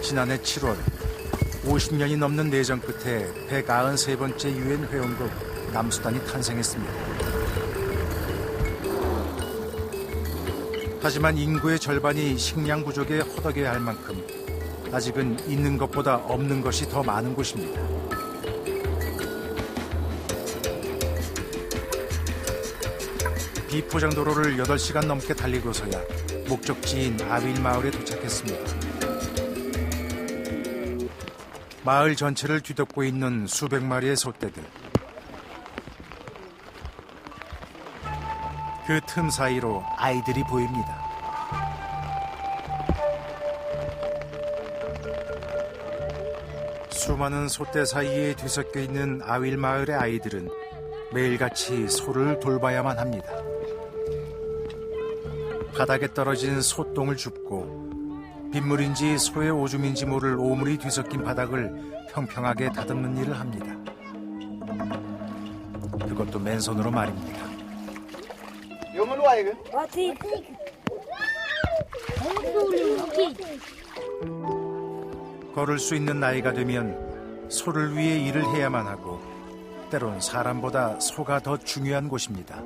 지난해 7월 50년이 넘는 내전 끝에 193번째 유엔 회원국 남수단이 탄생했습니다. 하지만 인구의 절반이 식량 부족에 허덕여야 할 만큼 아직은 있는 것보다 없는 것이 더 많은 곳입니다. 비포장도로를 8시간 넘게 달리고서야 목적지인 아윌 마을에 도착했습니다. 마을 전체를 뒤덮고 있는 수백 마리의 소떼들. 그 틈 사이로 아이들이 보입니다. 수많은 소떼 사이에 뒤섞여 있는 아윌 마을의 아이들은 매일같이 소를 돌봐야만 합니다. 바닥에 떨어진 소똥을 줍고 빗물인지 소의 오줌인지 모를 오물이 뒤섞인 바닥을 평평하게 다듬는 일을 합니다. 그것도 맨손으로 말입니다. 걸을 수 있는 나이가 되면 소를 위해 일을 해야만 하고 때론 사람보다 소가 더 중요한 곳입니다.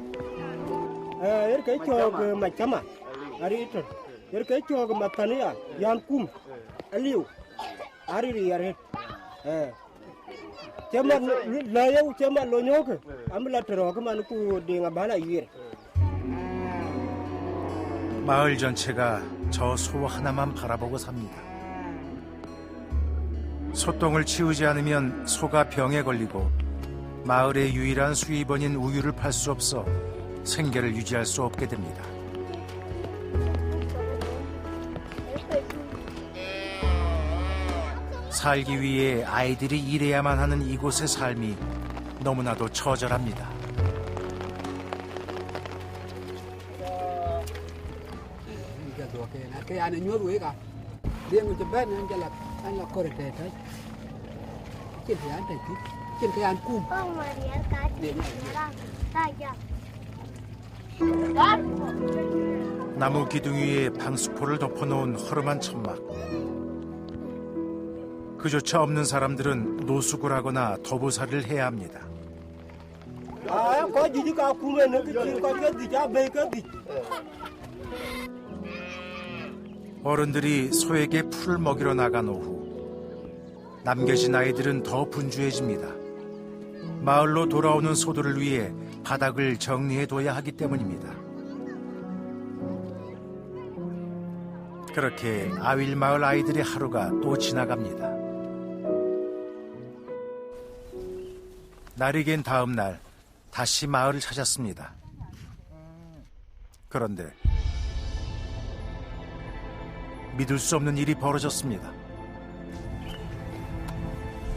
마을 전체가 저 소 하나만 바라보고 삽니다. 소똥을 치우지 않으면 소가 병에 걸리고 마을의 유일한 수입원인 우유를 팔 수 없어 생계를 유지할 수 없게 됩니다. 살기 위해 아이들이 일해야만 하는 이곳의 삶이 너무나도 처절합니다. 나무 기둥 위에 방수포를 덮어놓은 허름한 천막. 그조차 없는 사람들은 노숙을 하거나 더부살이를 해야 합니다. 어른들이 소에게 풀을 먹이러 나간 오후 남겨진 아이들은 더 분주해집니다. 마을로 돌아오는 소들을 위해 바닥을 정리해둬야 하기 때문입니다. 그렇게 아윌 마을 아이들의 하루가 또 지나갑니다. 날이 갠 다음 날 다시 마을을 찾았습니다. 그런데 믿을 수 없는 일이 벌어졌습니다.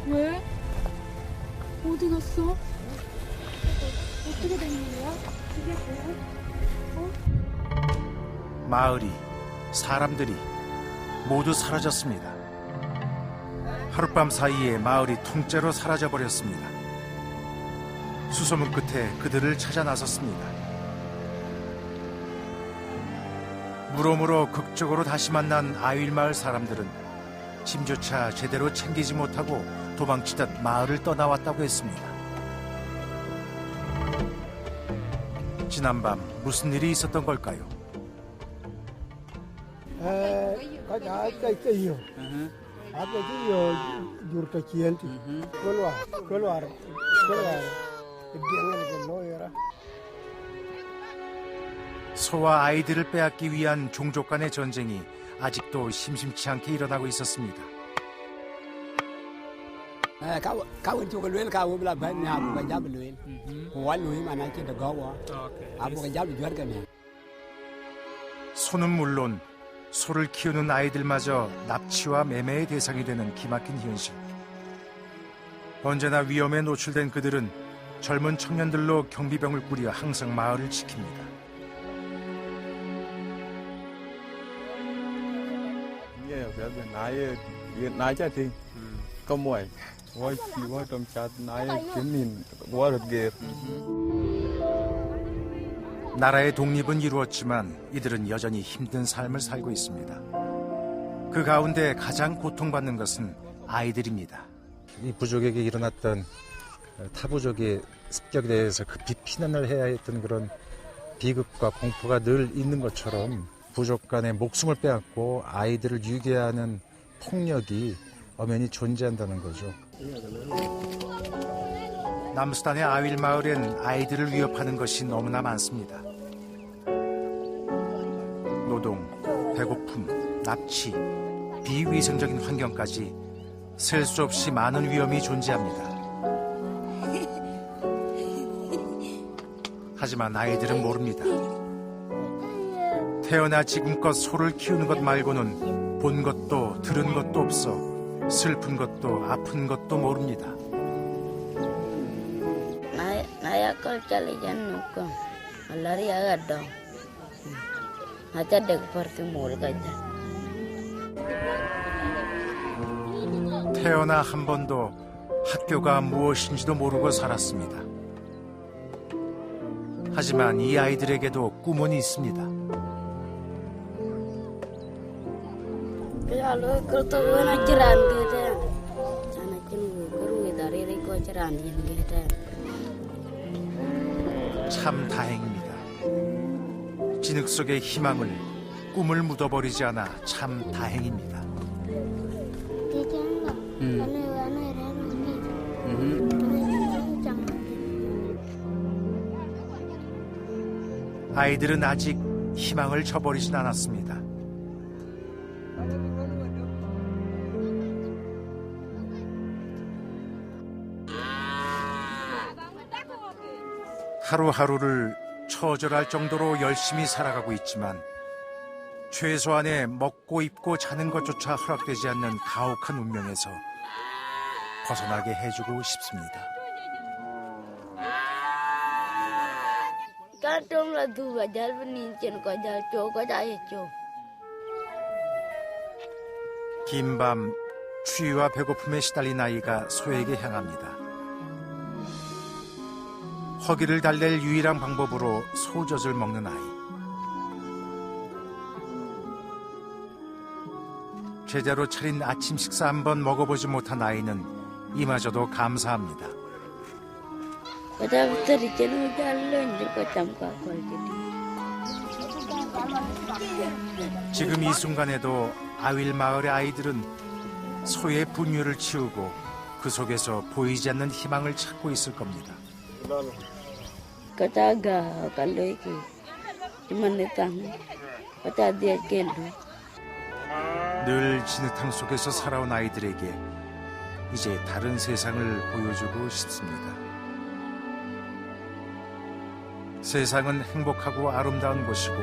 왜? 어디 갔어? 어떻게 된 일이야? 이게 뭐야? 마을이, 사람들이 모두 사라졌습니다. 하룻밤 사이에 마을이 통째로 사라져버렸습니다. 수소문 끝에 그들을 찾아 나섰습니다. 물어물어 극적으로 다시 만난 아윌 마을 사람들은 짐조차 제대로 챙기지 못하고 도망치듯 마을을 떠나왔다고 했습니다. 지난밤 무슨 일이 있었던 걸까요? 소와 아이들을 빼앗기 위한 종족 간의 전쟁이 아직도 심심치 않게 일어나고 있었습니다. 소는 물론 소를 키우는 아이들마저 납치와 매매의 대상이 되는 기막힌 현실. 언제나 위험에 노출된 그들은 젊은 청년들로 경비병을 꾸려 항상 마을을 지킵니다. 나라의 독립은 이루었지만 이들은 여전히 힘든 삶을 살고 있습니다. 그 가운데 가장 고통받는 것은 아이들입니다. 이 부족에게 일어났던 타부족의 습격에 대해서 급히 피난을 해야 했던 그런 비극과 공포가 늘 있는 것처럼 부족 간의 목숨을 빼앗고 아이들을 유괴하는 폭력이 엄연히 존재한다는 거죠. 남수단의 아윌 마을엔 아이들을 위협하는 것이 너무나 많습니다. 노동, 배고픔, 납치, 비위생적인 환경까지 셀 수 없이 많은 위험이 존재합니다. 하지만 아이들은 모릅니다. 태어나 지금껏 소를 키우는 것 말고는 본 것도 들은 것도 없어 슬픈 것도 아픈 것도 모릅니다. Naya kal chali jannu ko alari agado acha dek parti mul kaja 태어나 한 번도 학교가 무엇인지도 모르고 살았습니다. 하지만 이 아이들에게도 꿈은 있습니다. Kalau kerto na ceran kita, sana cenu keru dari riko ceran yang kita. 참 다행입니다. 진흙 속의 희망을, 꿈을 묻어버리지 않아 참 다행입니다. 아이들은 아직 희망을 저버리진 않았습니다. 하루하루를 처절할 정도로 열심히 살아가고 있지만 최소한의 먹고 입고 자는 것조차 허락되지 않는 가혹한 운명에서 벗어나게 해주고 싶습니다. Kadang lah tu bajal benincin kajal co kajal co. 긴 밤 추위와 배고픔에 시달린 아이가 소에게 향합니다. 허기를 달랠 유일한 방법으로 소젖을 먹는 아이. 제대로 차린 아침 식사 한번 먹어보지 못한 아이는 이마저도 감사합니다. Kajal teri cenu jalan je kacam kakol jadi. 지금 이 순간에도 아윌 마을의 아이들은 소의 분유를 치우고 그 속에서 보이지 않는 희망을 찾고 있을 겁니다. Kataga kalau iki cuman netang kata dia kelu. 늘 진흙탕 속에서 살아온 아이들에게 이제 다른 세상을 보여주고 싶습니다. 세상은 행복하고 아름다운 곳이고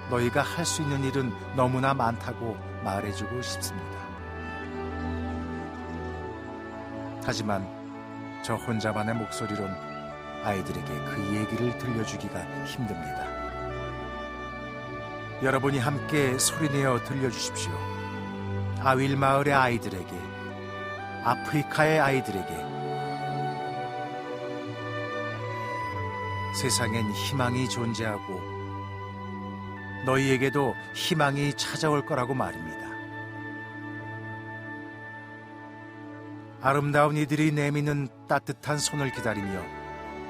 너희가 할 수 있는 일은 너무나 많다고 말해주고 싶습니다. 하지만 저 혼자만의 목소리론 아이들에게 그 얘기를 들려주기가 힘듭니다. 여러분이 함께 소리내어 들려주십시오. 아윌 마을의 아이들에게, 아프리카의 아이들에게 세상엔 희망이 존재하고 너희에게도 희망이 찾아올 거라고 말입니다. 아름다운 이들이 내미는 따뜻한 손을 기다리며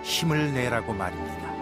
힘을 내라고 말입니다.